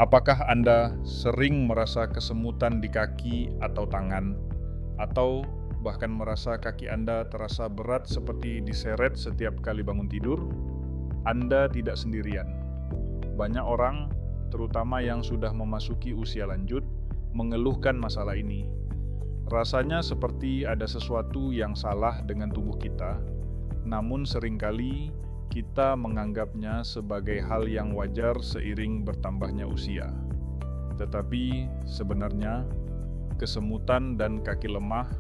Apakah Anda sering merasa kesemutan di kaki atau tangan, atau bahkan merasa kaki Anda terasa berat seperti diseret setiap kali bangun tidur? Anda tidak sendirian. Banyak orang, terutama yang sudah memasuki usia lanjut, mengeluhkan masalah ini. Rasanya seperti ada sesuatu yang salah dengan tubuh kita, namun seringkali kita menganggapnya sebagai hal yang wajar seiring bertambahnya usia. Tetapi sebenarnya, kesemutan dan kaki lemah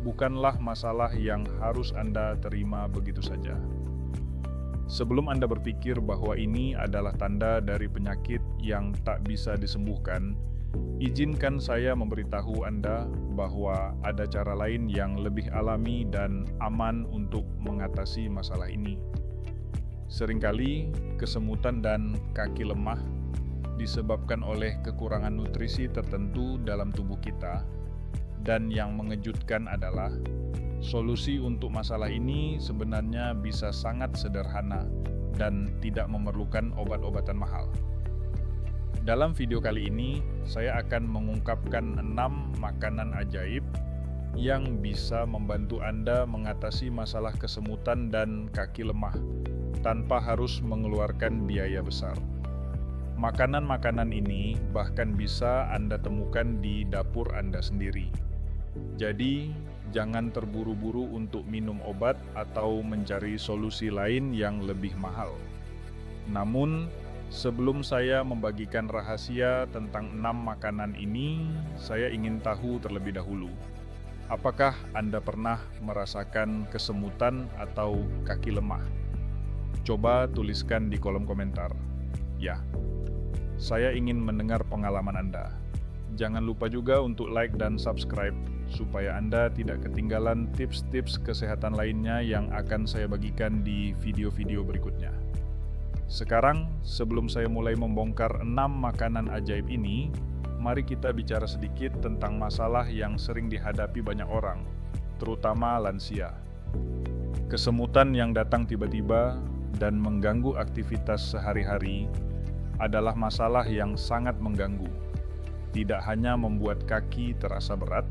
bukanlah masalah yang harus Anda terima begitu saja. Sebelum Anda berpikir bahwa ini adalah tanda dari penyakit yang tak bisa disembuhkan, izinkan saya memberitahu Anda bahwa ada cara lain yang lebih alami dan aman untuk mengatasi masalah ini. Seringkali, kesemutan dan kaki lemah disebabkan oleh kekurangan nutrisi tertentu dalam tubuh kita, dan yang mengejutkan adalah solusi untuk masalah ini sebenarnya bisa sangat sederhana dan tidak memerlukan obat-obatan mahal. Dalam video kali ini, saya akan mengungkapkan 6 makanan ajaib yang bisa membantu Anda mengatasi masalah kesemutan dan kaki lemah tanpa harus mengeluarkan biaya besar. Makanan-makanan ini bahkan bisa Anda temukan di dapur Anda sendiri. Jadi, jangan terburu-buru untuk minum obat atau mencari solusi lain yang lebih mahal. Namun, sebelum saya membagikan rahasia tentang 6 makanan ini, saya ingin tahu terlebih dahulu, apakah Anda pernah merasakan kesemutan atau kaki lemah? Coba tuliskan di kolom komentar. Ya, saya ingin mendengar pengalaman Anda. Jangan lupa juga untuk like dan subscribe, supaya Anda tidak ketinggalan tips-tips kesehatan lainnya yang akan saya bagikan di video-video berikutnya. Sekarang, sebelum saya mulai membongkar 6 makanan ajaib ini, mari kita bicara sedikit tentang masalah yang sering dihadapi banyak orang, terutama lansia. Kesemutan yang datang tiba-tiba dan mengganggu aktivitas sehari-hari adalah masalah yang sangat mengganggu. Tidak hanya membuat kaki terasa berat,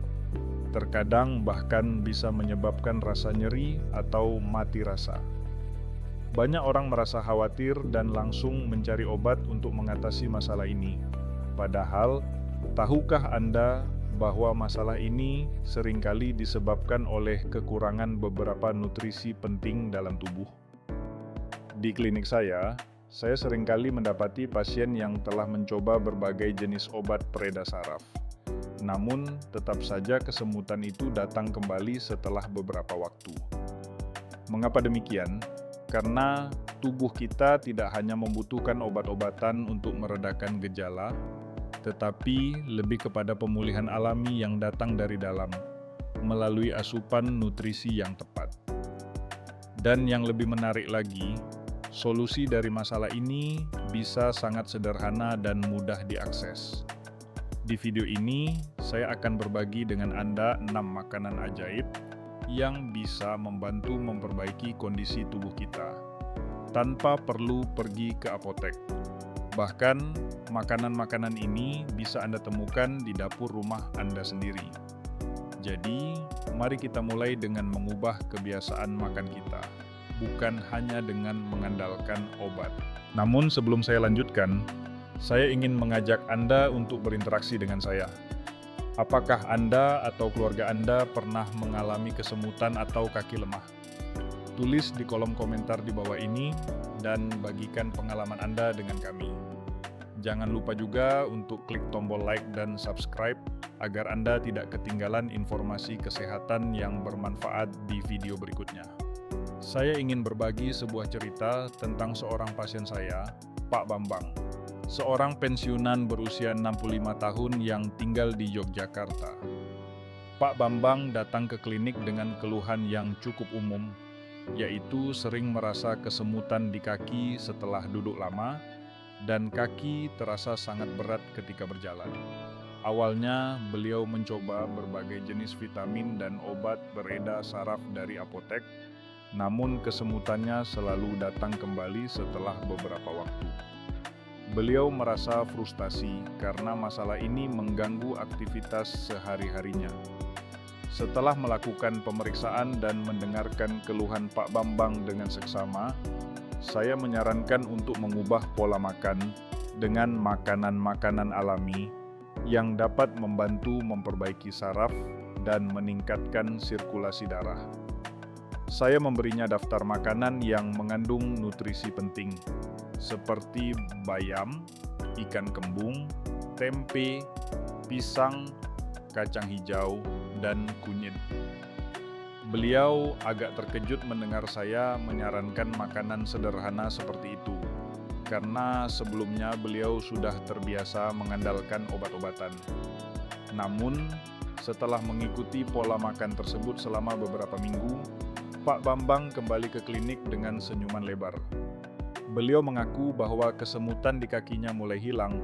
terkadang bahkan bisa menyebabkan rasa nyeri atau mati rasa. Banyak orang merasa khawatir dan langsung mencari obat untuk mengatasi masalah ini. Padahal, tahukah Anda bahwa masalah ini seringkali disebabkan oleh kekurangan beberapa nutrisi penting dalam tubuh? Di klinik saya seringkali mendapati pasien yang telah mencoba berbagai jenis obat pereda saraf. Namun, tetap saja kesemutan itu datang kembali setelah beberapa waktu. Mengapa demikian? Karena tubuh kita tidak hanya membutuhkan obat-obatan untuk meredakan gejala, tetapi lebih kepada pemulihan alami yang datang dari dalam, melalui asupan nutrisi yang tepat. Dan yang lebih menarik lagi, solusi dari masalah ini bisa sangat sederhana dan mudah diakses. Di video ini, saya akan berbagi dengan Anda 6 makanan ajaib yang bisa membantu memperbaiki kondisi tubuh kita, tanpa perlu pergi ke apotek. Bahkan, makanan-makanan ini bisa Anda temukan di dapur rumah Anda sendiri. Jadi, mari kita mulai dengan mengubah kebiasaan makan kita, bukan hanya dengan mengandalkan obat. Namun sebelum saya lanjutkan, saya ingin mengajak Anda untuk berinteraksi dengan saya. Apakah Anda atau keluarga Anda pernah mengalami kesemutan atau kaki lemah? Tulis di kolom komentar di bawah ini dan bagikan pengalaman Anda dengan kami. Jangan lupa juga untuk klik tombol like dan subscribe agar Anda tidak ketinggalan informasi kesehatan yang bermanfaat di video berikutnya. Saya ingin berbagi sebuah cerita tentang seorang pasien saya, Pak Bambang. Seorang pensiunan berusia 65 tahun yang tinggal di Yogyakarta. Pak Bambang datang ke klinik dengan keluhan yang cukup umum, yaitu sering merasa kesemutan di kaki setelah duduk lama, dan kaki terasa sangat berat ketika berjalan. Awalnya, beliau mencoba berbagai jenis vitamin dan obat beredar saraf dari apotek, namun kesemutannya selalu datang kembali setelah beberapa waktu. Beliau merasa frustasi karena masalah ini mengganggu aktivitas sehari-harinya. Setelah melakukan pemeriksaan dan mendengarkan keluhan Pak Bambang dengan seksama, saya menyarankan untuk mengubah pola makan dengan makanan-makanan alami yang dapat membantu memperbaiki saraf dan meningkatkan sirkulasi darah. Saya memberinya daftar makanan yang mengandung nutrisi penting, seperti bayam, ikan kembung, tempe, pisang, kacang hijau, dan kunyit. Beliau agak terkejut mendengar saya menyarankan makanan sederhana seperti itu, karena sebelumnya beliau sudah terbiasa mengandalkan obat-obatan. Namun, setelah mengikuti pola makan tersebut selama beberapa minggu, Pak Bambang kembali ke klinik dengan senyuman lebar. Beliau mengaku bahwa kesemutan di kakinya mulai hilang,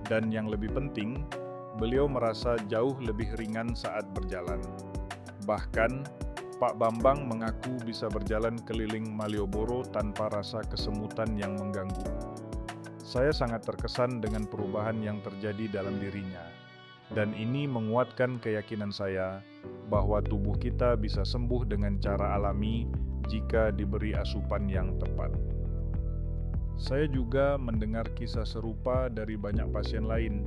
dan yang lebih penting, beliau merasa jauh lebih ringan saat berjalan. Bahkan, Pak Bambang mengaku bisa berjalan keliling Malioboro tanpa rasa kesemutan yang mengganggu. Saya sangat terkesan dengan perubahan yang terjadi dalam dirinya, dan ini menguatkan keyakinan saya bahwa tubuh kita bisa sembuh dengan cara alami jika diberi asupan yang tepat. Saya juga mendengar kisah serupa dari banyak pasien lain,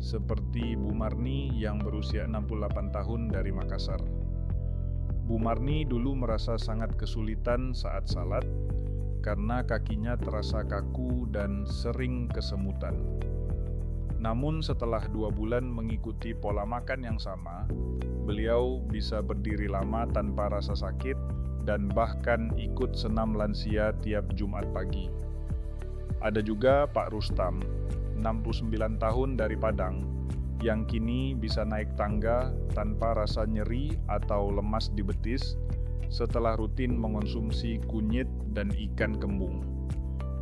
seperti Bu Marni yang berusia 68 tahun dari Makassar. Bu Marni dulu merasa sangat kesulitan saat salat karena kakinya terasa kaku dan sering kesemutan. Namun setelah 2 bulan mengikuti pola makan yang sama, beliau bisa berdiri lama tanpa rasa sakit dan bahkan ikut senam lansia tiap Jumat pagi. Ada juga Pak Rustam, 69 tahun dari Padang, yang kini bisa naik tangga tanpa rasa nyeri atau lemas di betis setelah rutin mengonsumsi kunyit dan ikan kembung.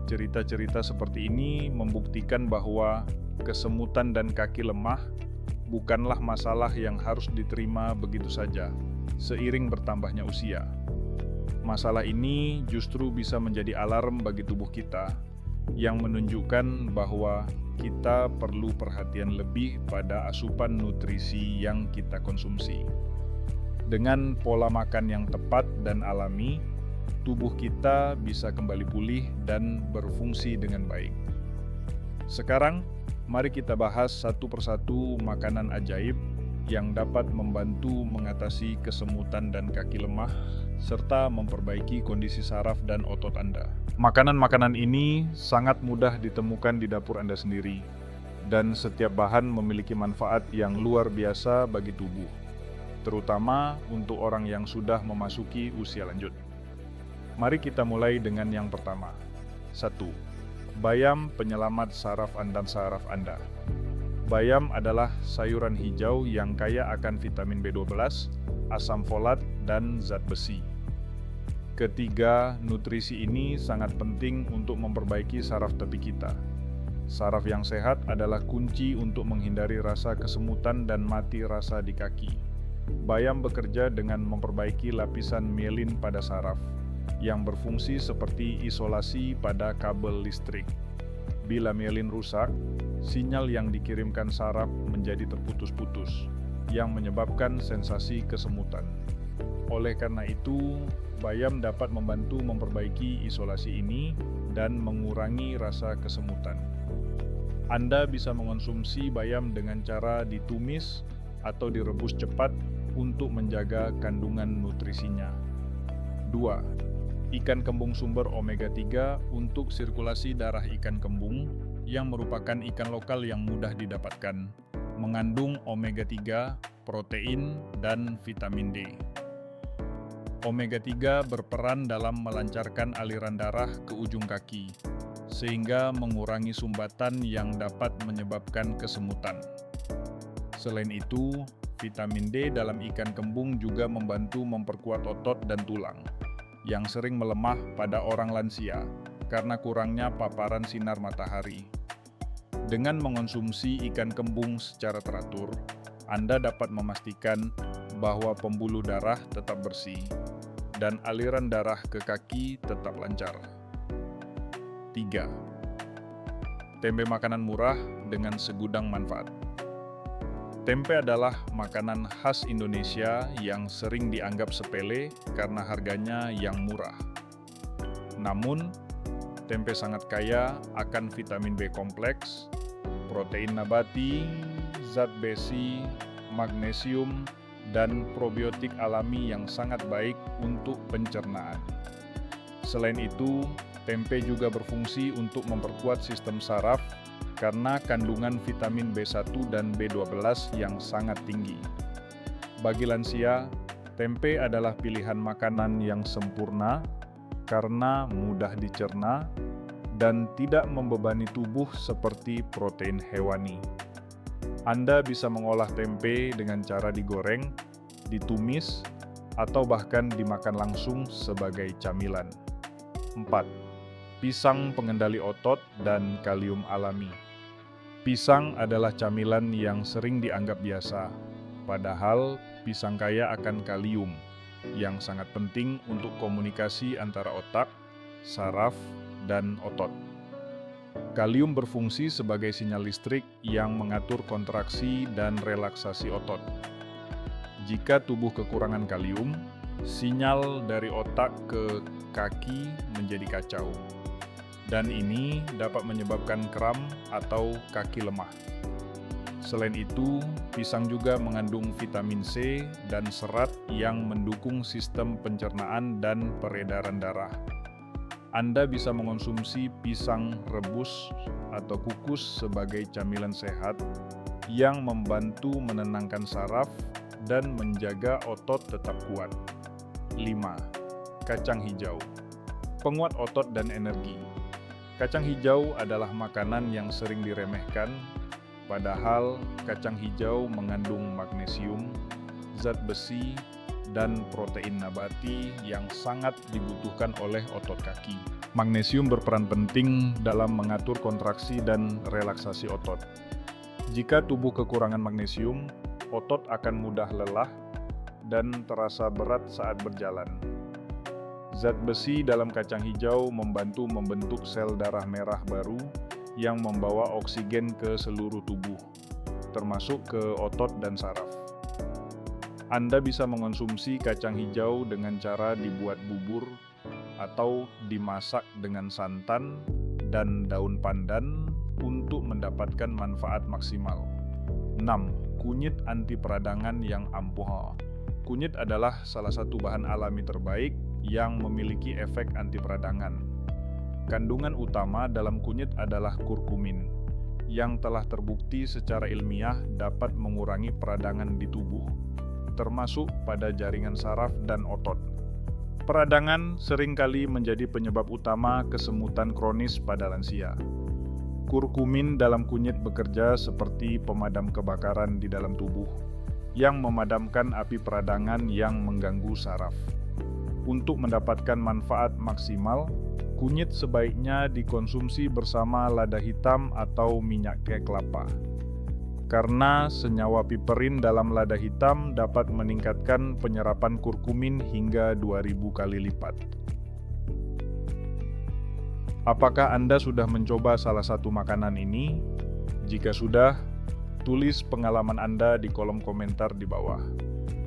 Cerita-cerita seperti ini membuktikan bahwa kesemutan dan kaki lemah bukanlah masalah yang harus diterima begitu saja, seiring bertambahnya usia. Masalah ini justru bisa menjadi alarm bagi tubuh kita, yang menunjukkan bahwa kita perlu perhatian lebih pada asupan nutrisi yang kita konsumsi. Dengan pola makan yang tepat dan alami, tubuh kita bisa kembali pulih dan berfungsi dengan baik. Sekarang, mari kita bahas satu persatu makanan ajaib yang dapat membantu mengatasi kesemutan dan kaki lemah, serta memperbaiki kondisi saraf dan otot Anda. Makanan-makanan ini sangat mudah ditemukan di dapur Anda sendiri, dan setiap bahan memiliki manfaat yang luar biasa bagi tubuh, terutama untuk orang yang sudah memasuki usia lanjut. Mari kita mulai dengan yang pertama. 1. Bayam penyelamat saraf dan saraf Anda. Bayam adalah sayuran hijau yang kaya akan vitamin B12, asam folat, dan zat besi. Ketiga, nutrisi ini sangat penting untuk memperbaiki saraf tepi kita. Saraf yang sehat adalah kunci untuk menghindari rasa kesemutan dan mati rasa di kaki. Bayam bekerja dengan memperbaiki lapisan mielin pada saraf, yang berfungsi seperti isolasi pada kabel listrik. Bila mielin rusak, sinyal yang dikirimkan saraf menjadi terputus-putus, yang menyebabkan sensasi kesemutan. Oleh karena itu, bayam dapat membantu memperbaiki isolasi ini dan mengurangi rasa kesemutan. Anda bisa mengonsumsi bayam dengan cara ditumis atau direbus cepat untuk menjaga kandungan nutrisinya. 2. Ikan kembung sumber omega 3 untuk sirkulasi darah. Ikan kembung yang merupakan ikan lokal yang mudah didapatkan, mengandung omega 3, protein, dan vitamin D. Omega 3 berperan dalam melancarkan aliran darah ke ujung kaki, sehingga mengurangi sumbatan yang dapat menyebabkan kesemutan. Selain itu, vitamin D dalam ikan kembung juga membantu memperkuat otot dan tulang, yang sering melemah pada orang lansia karena kurangnya paparan sinar matahari. Dengan mengonsumsi ikan kembung secara teratur, Anda dapat memastikan bahwa pembuluh darah tetap bersih dan aliran darah ke kaki tetap lancar. 3. Tempe makanan murah dengan segudang manfaat. Tempe adalah makanan khas Indonesia yang sering dianggap sepele karena harganya yang murah. Namun, tempe sangat kaya akan vitamin B kompleks, protein nabati, zat besi, magnesium, dan probiotik alami yang sangat baik untuk pencernaan. Selain itu, tempe juga berfungsi untuk memperkuat sistem saraf karena kandungan vitamin B1 dan B12 yang sangat tinggi. Bagi lansia, tempe adalah pilihan makanan yang sempurna karena mudah dicerna dan tidak membebani tubuh seperti protein hewani. Anda bisa mengolah tempe dengan cara digoreng, ditumis, atau bahkan dimakan langsung sebagai camilan. 4. Pisang pengendali otot dan kalium alami. Pisang adalah camilan yang sering dianggap biasa, padahal pisang kaya akan kalium, yang sangat penting untuk komunikasi antara otak, saraf, dan otot. Kalium berfungsi sebagai sinyal listrik yang mengatur kontraksi dan relaksasi otot. Jika tubuh kekurangan kalium, sinyal dari otak ke kaki menjadi kacau. Dan ini dapat menyebabkan kram atau kaki lemah. Selain itu, pisang juga mengandung vitamin C dan serat yang mendukung sistem pencernaan dan peredaran darah. Anda bisa mengonsumsi pisang rebus atau kukus sebagai camilan sehat yang membantu menenangkan saraf dan menjaga otot tetap kuat. 5. Kacang hijau. Penguat otot dan energi. Kacang hijau adalah makanan yang sering diremehkan, padahal kacang hijau mengandung magnesium, zat besi, dan protein nabati yang sangat dibutuhkan oleh otot kaki. Magnesium berperan penting dalam mengatur kontraksi dan relaksasi otot. Jika tubuh kekurangan magnesium, otot akan mudah lelah dan terasa berat saat berjalan. Zat besi dalam kacang hijau membantu membentuk sel darah merah baru yang membawa oksigen ke seluruh tubuh, termasuk ke otot dan saraf. Anda bisa mengonsumsi kacang hijau dengan cara dibuat bubur atau dimasak dengan santan dan daun pandan untuk mendapatkan manfaat maksimal. 6. Kunyit anti peradangan yang ampuh. Kunyit adalah salah satu bahan alami terbaik yang memiliki efek anti peradangan. Kandungan utama dalam kunyit adalah kurkumin, yang telah terbukti secara ilmiah dapat mengurangi peradangan di tubuh, termasuk pada jaringan saraf dan otot. Peradangan seringkali menjadi penyebab utama kesemutan kronis pada lansia. Kurkumin dalam kunyit bekerja seperti pemadam kebakaran di dalam tubuh, yang memadamkan api peradangan yang mengganggu saraf. Untuk mendapatkan manfaat maksimal, kunyit sebaiknya dikonsumsi bersama lada hitam atau minyak kek kelapa. Karena senyawa piperin dalam lada hitam dapat meningkatkan penyerapan kurkumin hingga 2000 kali lipat. Apakah Anda sudah mencoba salah satu makanan ini? Jika sudah, tulis pengalaman Anda di kolom komentar di bawah.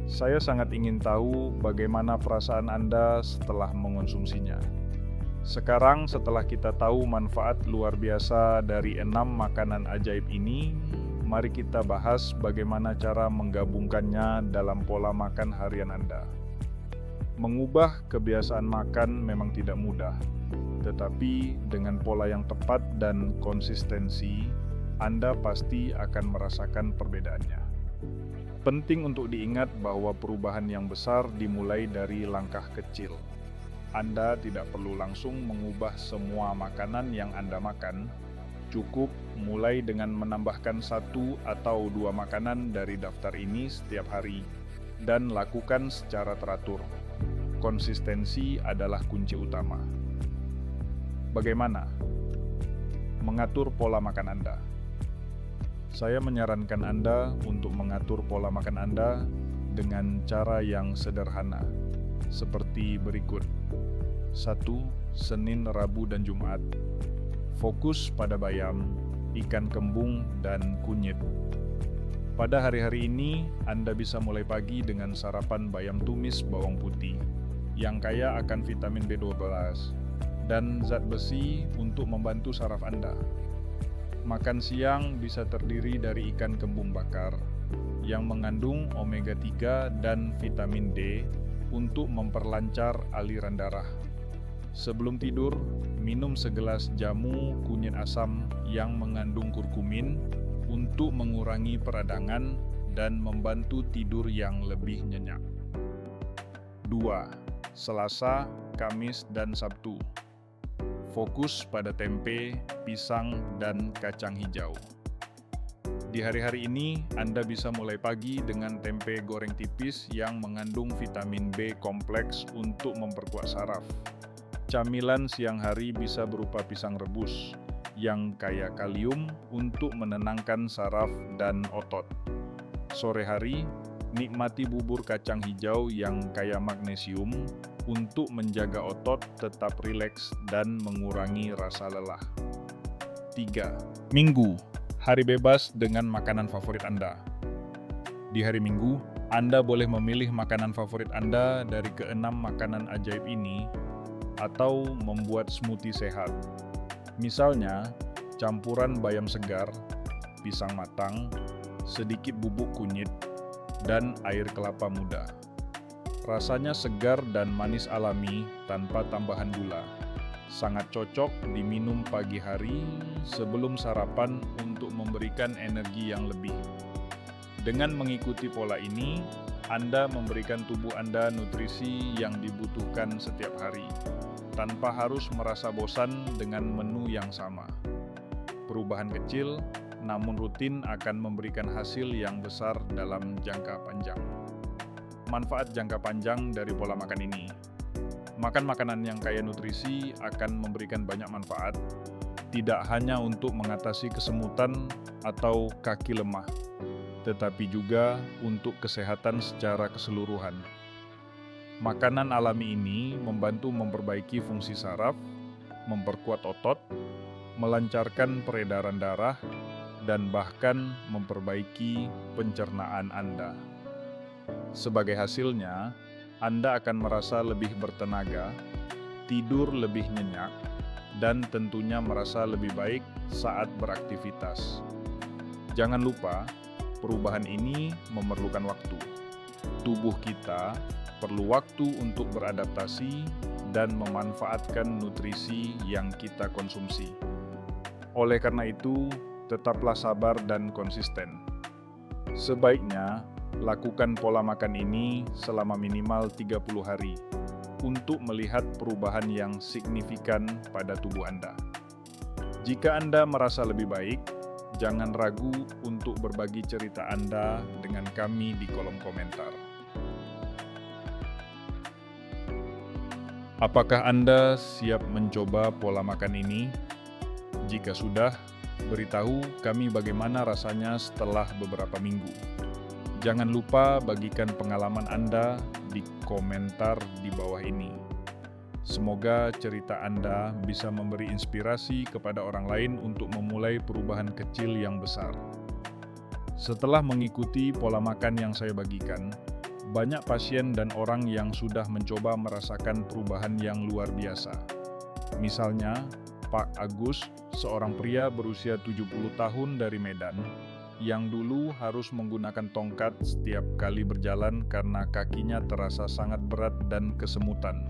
Saya sangat ingin tahu bagaimana perasaan Anda setelah mengonsumsinya. Sekarang setelah kita tahu manfaat luar biasa dari 6 makanan ajaib ini, mari kita bahas bagaimana cara menggabungkannya dalam pola makan harian Anda. Mengubah kebiasaan makan memang tidak mudah, tetapi dengan pola yang tepat dan konsistensi, Anda pasti akan merasakan perbedaannya. Penting untuk diingat bahwa perubahan yang besar dimulai dari langkah kecil. Anda tidak perlu langsung mengubah semua makanan yang Anda makan. Cukup mulai dengan menambahkan 1 atau 2 makanan dari daftar ini setiap hari dan lakukan secara teratur. Konsistensi adalah kunci utama. Bagaimana mengatur pola makan Anda? Saya menyarankan Anda untuk mengatur pola makan Anda dengan cara yang sederhana, seperti berikut. 1. Senin, Rabu, dan Jumat. Fokus pada bayam, ikan kembung, dan kunyit. Pada hari-hari ini, Anda bisa mulai pagi dengan sarapan bayam tumis bawang putih yang kaya akan vitamin B12 dan zat besi untuk membantu saraf Anda. Makan siang bisa terdiri dari ikan kembung bakar yang mengandung omega 3 dan vitamin D untuk memperlancar aliran darah. Sebelum tidur, minum segelas jamu kunyit asam yang mengandung kurkumin untuk mengurangi peradangan dan membantu tidur yang lebih nyenyak. 2. Selasa, Kamis, dan Sabtu. Fokus pada tempe, pisang, dan kacang hijau. Di hari-hari ini, Anda bisa mulai pagi dengan tempe goreng tipis yang mengandung vitamin B kompleks untuk memperkuat saraf. Camilan siang hari bisa berupa pisang rebus yang kaya kalium untuk menenangkan saraf dan otot. Sore hari, nikmati bubur kacang hijau yang kaya magnesium untuk menjaga otot tetap rileks dan mengurangi rasa lelah. 3. Minggu, hari bebas dengan makanan favorit Anda. Di hari Minggu, Anda boleh memilih makanan favorit Anda dari keenam makanan ajaib ini atau membuat smoothie sehat. Misalnya, campuran bayam segar, pisang matang, sedikit bubuk kunyit, dan air kelapa muda. Rasanya segar dan manis alami tanpa tambahan gula. Sangat cocok diminum pagi hari sebelum sarapan untuk memberikan energi yang lebih. Dengan mengikuti pola ini, Anda memberikan tubuh Anda nutrisi yang dibutuhkan setiap hari, tanpa harus merasa bosan dengan menu yang sama. Perubahan kecil, namun rutin akan memberikan hasil yang besar dalam jangka panjang. Manfaat jangka panjang dari pola makan ini. Makan makanan yang kaya nutrisi akan memberikan banyak manfaat, tidak hanya untuk mengatasi kesemutan atau kaki lemah, tetapi juga untuk kesehatan secara keseluruhan. Makanan alami ini membantu memperbaiki fungsi saraf, memperkuat otot, melancarkan peredaran darah, dan bahkan memperbaiki pencernaan Anda. Sebagai hasilnya, Anda akan merasa lebih bertenaga, tidur lebih nyenyak, dan tentunya merasa lebih baik saat beraktivitas. Jangan lupa, perubahan ini memerlukan waktu. Tubuh kita perlu waktu untuk beradaptasi dan memanfaatkan nutrisi yang kita konsumsi. Oleh karena itu, tetaplah sabar dan konsisten. Sebaiknya, lakukan pola makan ini selama minimal 30 hari untuk melihat perubahan yang signifikan pada tubuh Anda. Jika Anda merasa lebih baik, jangan ragu untuk berbagi cerita Anda dengan kami di kolom komentar. Apakah Anda siap mencoba pola makan ini? Jika sudah, beritahu kami bagaimana rasanya setelah beberapa minggu. Jangan lupa bagikan pengalaman Anda di komentar di bawah ini. Semoga cerita Anda bisa memberi inspirasi kepada orang lain untuk memulai perubahan kecil yang besar. Setelah mengikuti pola makan yang saya bagikan, banyak pasien dan orang yang sudah mencoba merasakan perubahan yang luar biasa. Misalnya, Pak Agus, seorang pria berusia 70 tahun dari Medan, yang dulu harus menggunakan tongkat setiap kali berjalan karena kakinya terasa sangat berat dan kesemutan.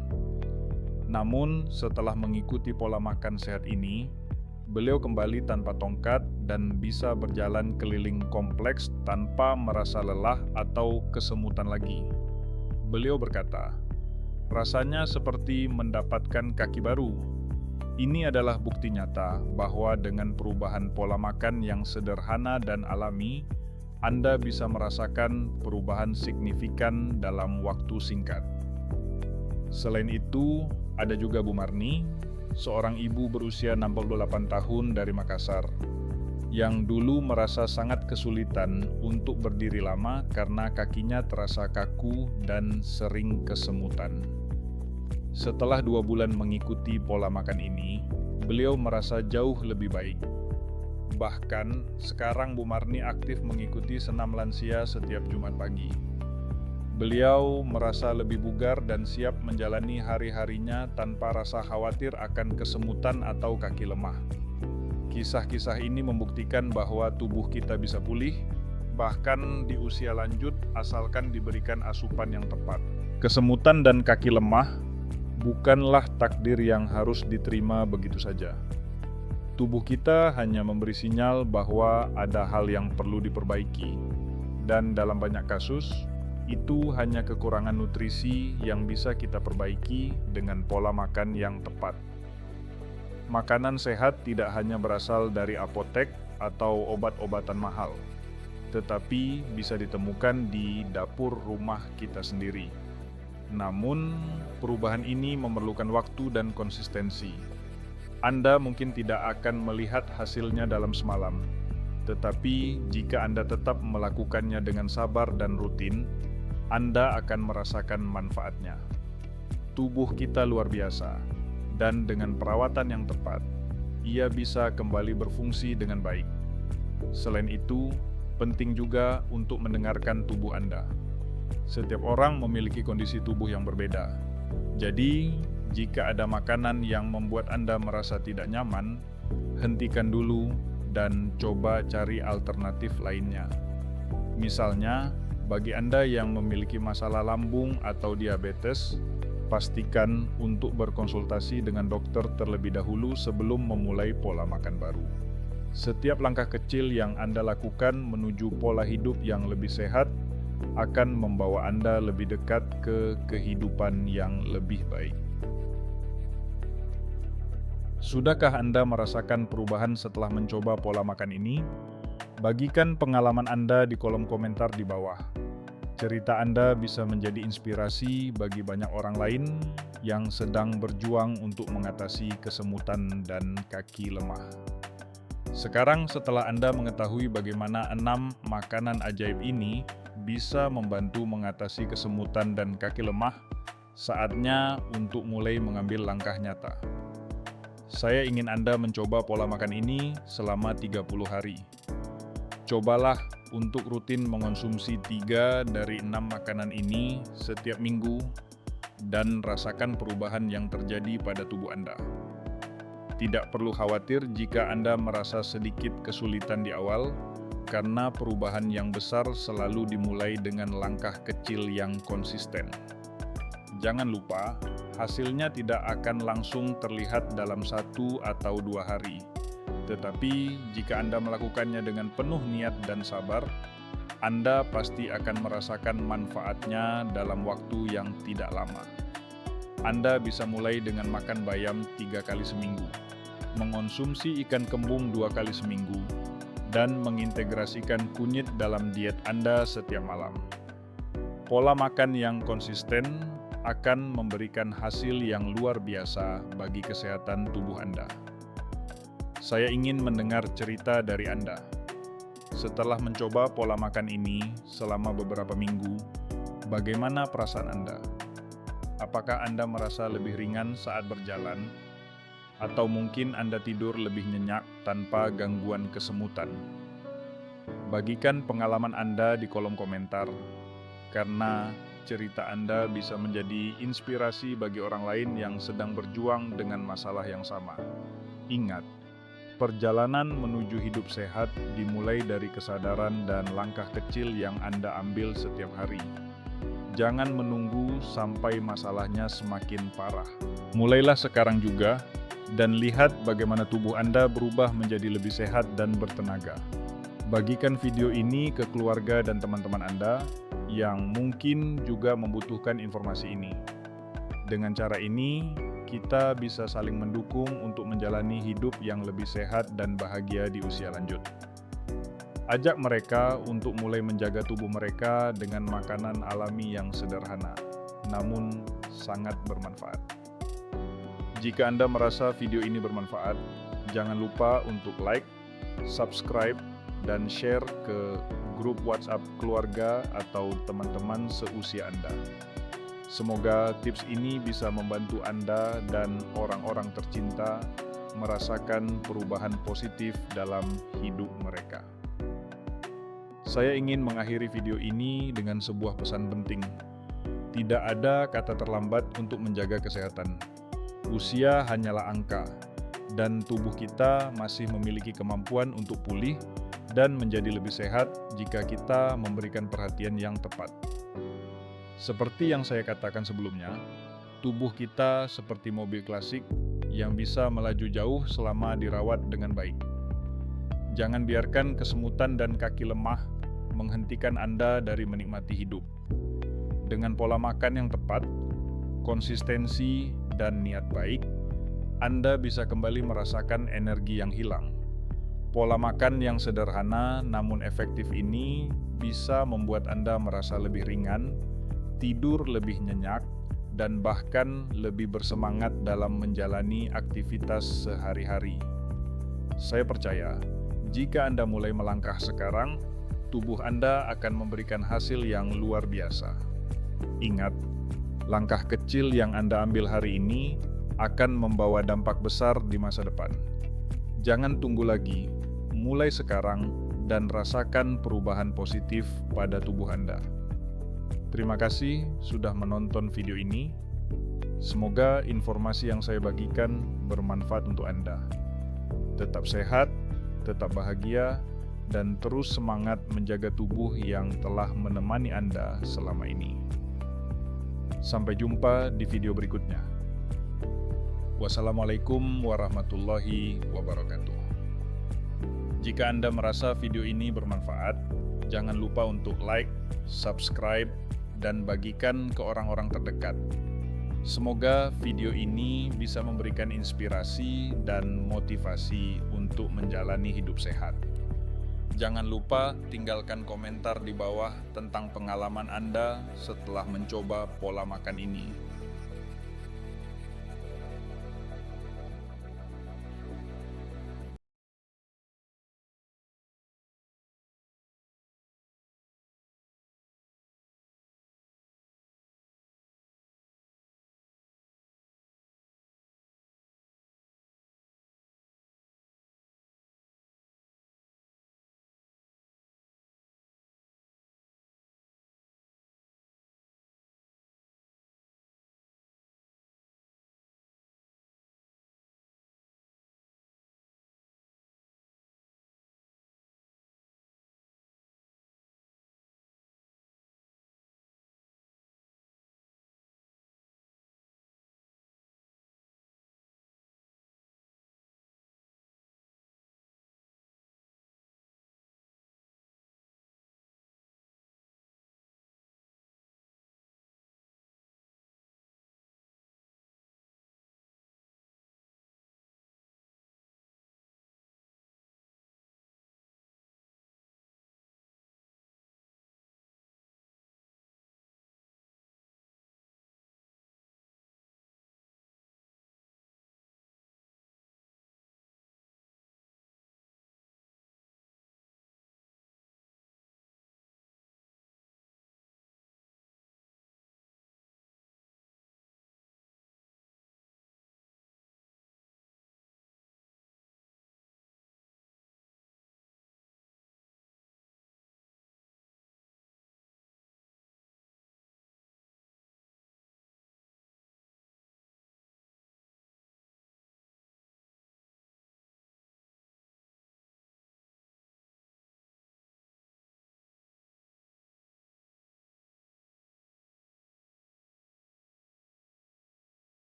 Namun, setelah mengikuti pola makan sehat ini, beliau kembali tanpa tongkat dan bisa berjalan keliling kompleks tanpa merasa lelah atau kesemutan lagi. Beliau berkata, "Rasanya seperti mendapatkan kaki baru." Ini adalah bukti nyata bahwa dengan perubahan pola makan yang sederhana dan alami, Anda bisa merasakan perubahan signifikan dalam waktu singkat. Selain itu, ada juga Bu Marni, seorang ibu berusia 68 tahun dari Makassar, yang dulu merasa sangat kesulitan untuk berdiri lama karena kakinya terasa kaku dan sering kesemutan. Setelah 2 bulan mengikuti pola makan ini, beliau merasa jauh lebih baik. Bahkan, sekarang Bu Marni aktif mengikuti senam lansia setiap Jumat pagi. Beliau merasa lebih bugar dan siap menjalani hari-harinya tanpa rasa khawatir akan kesemutan atau kaki lemah. Kisah-kisah ini membuktikan bahwa tubuh kita bisa pulih, bahkan di usia lanjut asalkan diberikan asupan yang tepat. Kesemutan dan kaki lemah bukanlah takdir yang harus diterima begitu saja. Tubuh kita hanya memberi sinyal bahwa ada hal yang perlu diperbaiki, dan dalam banyak kasus, itu hanya kekurangan nutrisi yang bisa kita perbaiki dengan pola makan yang tepat. Makanan sehat tidak hanya berasal dari apotek atau obat-obatan mahal, tetapi bisa ditemukan di dapur rumah kita sendiri. Namun, perubahan ini memerlukan waktu dan konsistensi. Anda mungkin tidak akan melihat hasilnya dalam semalam, tetapi jika Anda tetap melakukannya dengan sabar dan rutin, Anda akan merasakan manfaatnya. Tubuh kita luar biasa, dan dengan perawatan yang tepat, ia bisa kembali berfungsi dengan baik. Selain itu, penting juga untuk mendengarkan tubuh Anda. Setiap orang memiliki kondisi tubuh yang berbeda. Jadi, jika ada makanan yang membuat Anda merasa tidak nyaman, hentikan dulu dan coba cari alternatif lainnya. Misalnya, bagi Anda yang memiliki masalah lambung atau diabetes, pastikan untuk berkonsultasi dengan dokter terlebih dahulu sebelum memulai pola makan baru. Setiap langkah kecil yang Anda lakukan menuju pola hidup yang lebih sehat akan membawa Anda lebih dekat ke kehidupan yang lebih baik. Sudahkah Anda merasakan perubahan setelah mencoba pola makan ini? Bagikan pengalaman Anda di kolom komentar di bawah. Cerita Anda bisa menjadi inspirasi bagi banyak orang lain yang sedang berjuang untuk mengatasi kesemutan dan kaki lemah. Sekarang setelah Anda mengetahui bagaimana 6 makanan ajaib ini bisa membantu mengatasi kesemutan dan kaki lemah, saatnya untuk mulai mengambil langkah nyata. Saya ingin Anda mencoba pola makan ini selama 30 hari. Cobalah untuk rutin mengonsumsi 3 dari 6 makanan ini setiap minggu dan rasakan perubahan yang terjadi pada tubuh Anda. Tidak perlu khawatir jika Anda merasa sedikit kesulitan di awal, karena perubahan yang besar selalu dimulai dengan langkah kecil yang konsisten. Jangan lupa, hasilnya tidak akan langsung terlihat dalam 1 atau 2 hari. Tetapi, jika Anda melakukannya dengan penuh niat dan sabar, Anda pasti akan merasakan manfaatnya dalam waktu yang tidak lama. Anda bisa mulai dengan makan bayam 3 kali seminggu, mengonsumsi ikan kembung 2 kali seminggu, dan mengintegrasikan kunyit dalam diet Anda setiap malam. Pola makan yang konsisten akan memberikan hasil yang luar biasa bagi kesehatan tubuh Anda. Saya ingin mendengar cerita dari Anda. Setelah mencoba pola makan ini selama beberapa minggu, bagaimana perasaan Anda? Apakah Anda merasa lebih ringan saat berjalan? Atau mungkin Anda tidur lebih nyenyak tanpa gangguan kesemutan? Bagikan pengalaman Anda di kolom komentar, karena cerita Anda bisa menjadi inspirasi bagi orang lain yang sedang berjuang dengan masalah yang sama. Ingat, perjalanan menuju hidup sehat dimulai dari kesadaran dan langkah kecil yang Anda ambil setiap hari. Jangan menunggu sampai masalahnya semakin parah. Mulailah sekarang juga, dan lihat bagaimana tubuh Anda berubah menjadi lebih sehat dan bertenaga. Bagikan video ini ke keluarga dan teman-teman Anda yang mungkin juga membutuhkan informasi ini. Dengan cara ini, kita bisa saling mendukung untuk menjalani hidup yang lebih sehat dan bahagia di usia lanjut. Ajak mereka untuk mulai menjaga tubuh mereka dengan makanan alami yang sederhana, namun sangat bermanfaat. Jika Anda merasa video ini bermanfaat, jangan lupa untuk like, subscribe, dan share ke grup WhatsApp keluarga atau teman-teman seusia Anda. Semoga tips ini bisa membantu Anda dan orang-orang tercinta merasakan perubahan positif dalam hidup mereka. Saya ingin mengakhiri video ini dengan sebuah pesan penting. Tidak ada kata terlambat untuk menjaga kesehatan. Usia hanyalah angka, dan tubuh kita masih memiliki kemampuan untuk pulih dan menjadi lebih sehat jika kita memberikan perhatian yang tepat. Seperti yang saya katakan sebelumnya, tubuh kita seperti mobil klasik yang bisa melaju jauh selama dirawat dengan baik. Jangan biarkan kesemutan dan kaki lemah menghentikan Anda dari menikmati hidup. Dengan pola makan yang tepat, konsistensi, dan niat baik, Anda bisa kembali merasakan energi yang hilang. Pola makan yang sederhana namun efektif ini bisa membuat Anda merasa lebih ringan, tidur lebih nyenyak, dan bahkan lebih bersemangat dalam menjalani aktivitas sehari-hari. Saya percaya, jika Anda mulai melangkah sekarang, tubuh Anda akan memberikan hasil yang luar biasa. Ingat, langkah kecil yang Anda ambil hari ini akan membawa dampak besar di masa depan. Jangan tunggu lagi, mulai sekarang dan rasakan perubahan positif pada tubuh Anda. Terima kasih sudah menonton video ini. Semoga informasi yang saya bagikan bermanfaat untuk Anda. Tetap sehat, tetap bahagia, dan terus semangat menjaga tubuh yang telah menemani Anda selama ini. Sampai jumpa di video berikutnya. Wassalamualaikum warahmatullahi wabarakatuh. Jika Anda merasa video ini bermanfaat, jangan lupa untuk like, subscribe, dan bagikan ke orang-orang terdekat. Semoga video ini bisa memberikan inspirasi dan motivasi untuk menjalani hidup sehat. Jangan lupa tinggalkan komentar di bawah tentang pengalaman Anda setelah mencoba pola makan ini.